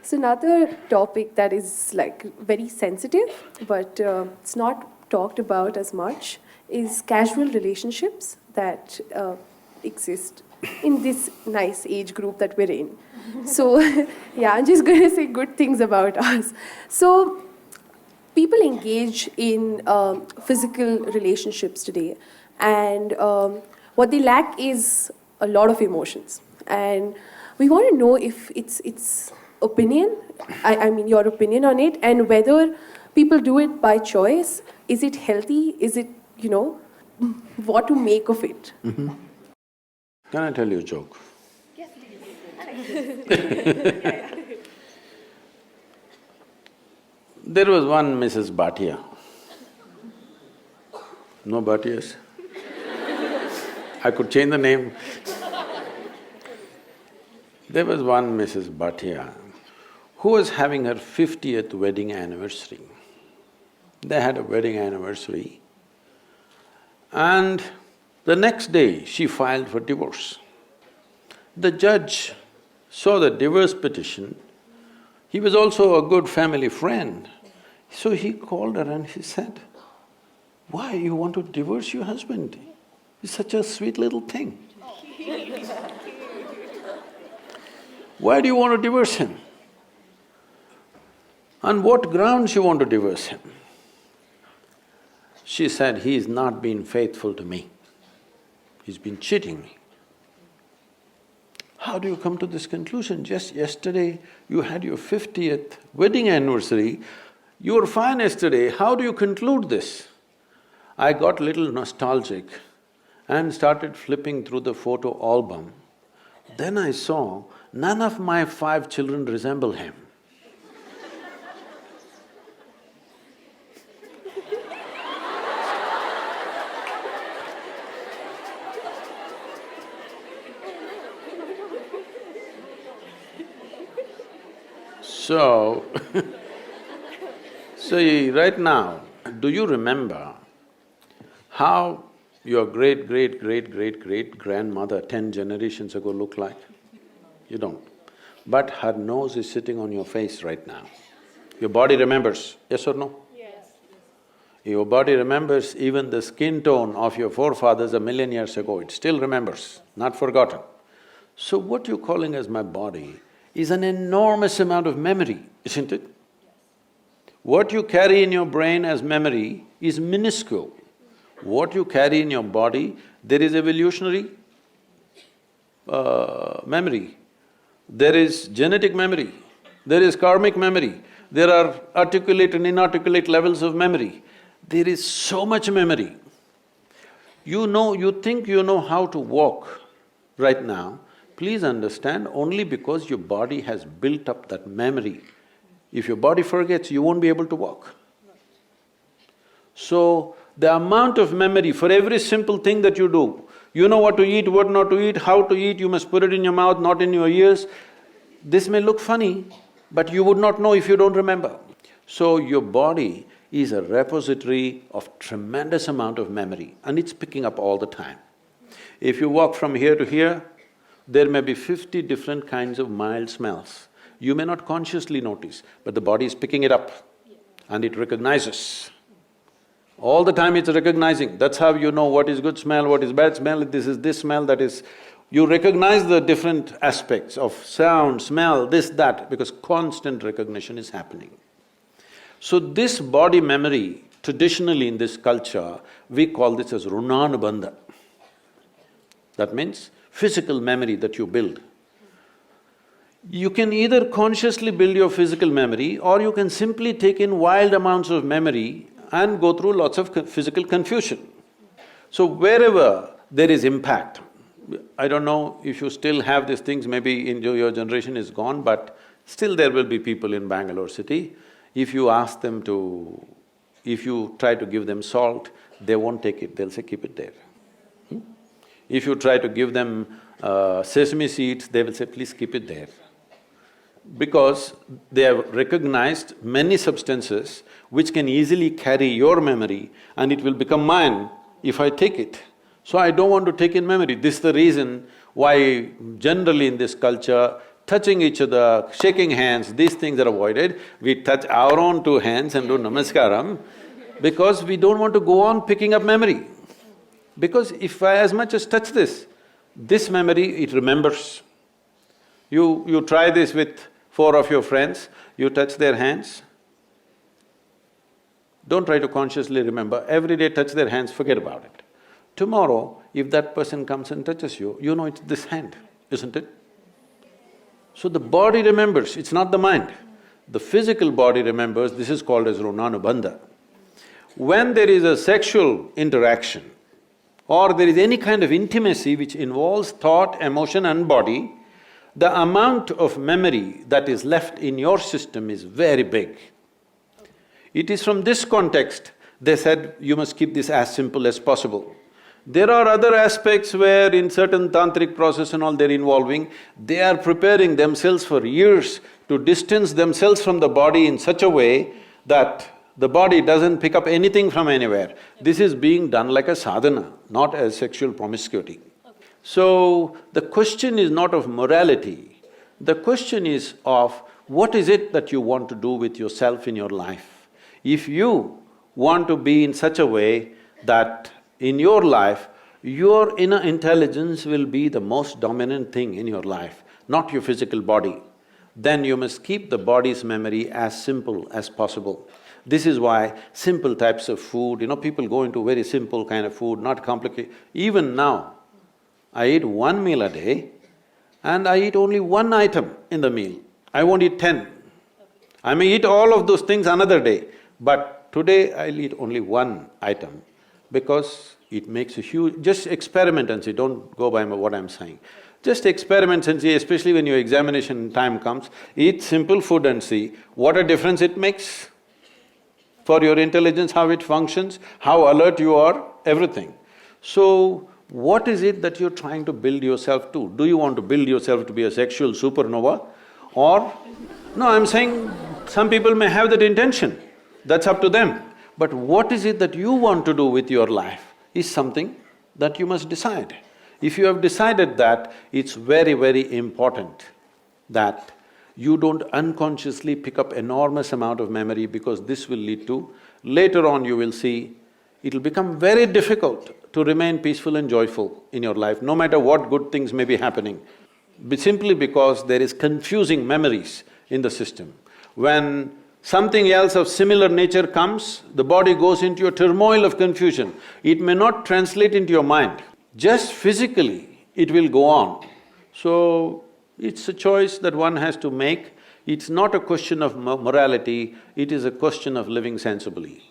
So another topic that is like very sensitive, but it's not talked about as much, is casual relationships that exist in this nice age group that we're in. So yeah, I'm just going to say good things about us. So people engage in physical relationships today, and what they lack is a lot of emotions. And we want to know if it's opinion, I mean your opinion on it, and whether people do it by choice. Is it healthy? Is it, what to make of it? Can I tell you a joke? Yes, please. There was one Mrs. Bhatia. No Bhatias? I could change the name. There was one Mrs. Bhatia who was having her 50th wedding anniversary. They had a wedding anniversary, and the next day she filed for divorce. The judge saw the divorce petition. He was also a good family friend. So he called her and he said, "Why you want to divorce your husband? He's such a sweet little thing. Why do you want to divorce him? On what grounds you want to divorce him?" She said, "He's not been faithful to me. He's been cheating me." How do you come to this conclusion? Just yesterday you had your 50th wedding anniversary, you were fine yesterday, how do you conclude this? I got little nostalgic and started flipping through the photo album. Then I saw none of my 5 children resemble him. So, right now, do you remember how your great-great-great-great-great-grandmother 10 generations ago looked like? You don't. But her nose is sitting on your face right now. Your body remembers, yes or no? Yes. Your body remembers even the skin tone of your forefathers 1,000,000 years ago, it still remembers, not forgotten. So what you're calling as my body is an enormous amount of memory, isn't it? What you carry in your brain as memory is minuscule. What you carry in your body, there is evolutionary memory, there is genetic memory, there is karmic memory, there are articulate and inarticulate levels of memory. There is so much memory. You think you know how to walk right now, please understand, only because your body has built up that memory. If your body forgets, you won't be able to walk. So, the amount of memory for every simple thing that you do, you know what to eat, what not to eat, how to eat, you must put it in your mouth, not in your ears. This may look funny, but you would not know if you don't remember. So, your body is a repository of tremendous amount of memory and it's picking up all the time. If you walk from here to here, there may be 50 different kinds of mild smells. You may not consciously notice, but the body is picking it up and it recognizes. All the time it's recognizing, that's how you know what is good smell, what is bad smell, this is this smell, that is… You recognize the different aspects of sound, smell, this, that, because constant recognition is happening. So this body memory, traditionally in this culture, we call this as runanubandha. That means physical memory that you build. You can either consciously build your physical memory or you can simply take in wild amounts of memory and go through lots of physical confusion. So wherever there is impact, I don't know if you still have these things, maybe in your generation is gone, but still there will be people in Bangalore city, if you ask them to… if you try to give them salt, they won't take it, they'll say, keep it there. If you try to give them sesame seeds, they will say, please keep it there. Because they have recognized many substances which can easily carry your memory and it will become mine if I take it. So I don't want to take in memory. This is the reason why generally in this culture, touching each other, shaking hands, these things are avoided. We touch our own two hands and do namaskaram because we don't want to go on picking up memory. Because if I as much as touch this memory, it remembers. You try this with 4 of your friends, you touch their hands. Don't try to consciously remember, every day touch their hands, forget about it. Tomorrow, if that person comes and touches you, you know it's this hand, isn't it? So the body remembers, it's not the mind. The physical body remembers, this is called as runanubandha. When there is a sexual interaction or there is any kind of intimacy which involves thought, emotion and body, the amount of memory that is left in your system is very big. It is from this context they said you must keep this as simple as possible. There are other aspects where in certain tantric process and all they're involving, they are preparing themselves for years to distance themselves from the body in such a way that the body doesn't pick up anything from anywhere. This is being done like a sadhana, not as sexual promiscuity. So, the question is not of morality, the question is of what is it that you want to do with yourself in your life. If you want to be in such a way that in your life, your inner intelligence will be the most dominant thing in your life, not your physical body, then you must keep the body's memory as simple as possible. This is why simple types of food, people go into very simple kind of food, not complicated. Even now, I eat 1 meal a day and I eat only 1 item in the meal. I won't eat 10. I may eat all of those things another day, but today I'll eat only 1 item because it makes a huge… Just experiment and see, don't go by what I'm saying. Just experiment and see, especially when your examination time comes, eat simple food and see what a difference it makes for your intelligence, how it functions, how alert you are, everything. So, what is it that you're trying to build yourself to? Do you want to build yourself to be a sexual supernova? Or… No, I'm saying some people may have that intention, that's up to them. But what is it that you want to do with your life is something that you must decide. If you have decided that, it's very, very important that you don't unconsciously pick up enormous amount of memory because this will lead to… Later on you will see, it'll become very difficult to remain peaceful and joyful in your life, no matter what good things may be happening, simply because there is confusing memories in the system. When something else of similar nature comes, the body goes into a turmoil of confusion. It may not translate into your mind, just physically it will go on. So, it's a choice that one has to make. It's not a question of morality, it is a question of living sensibly.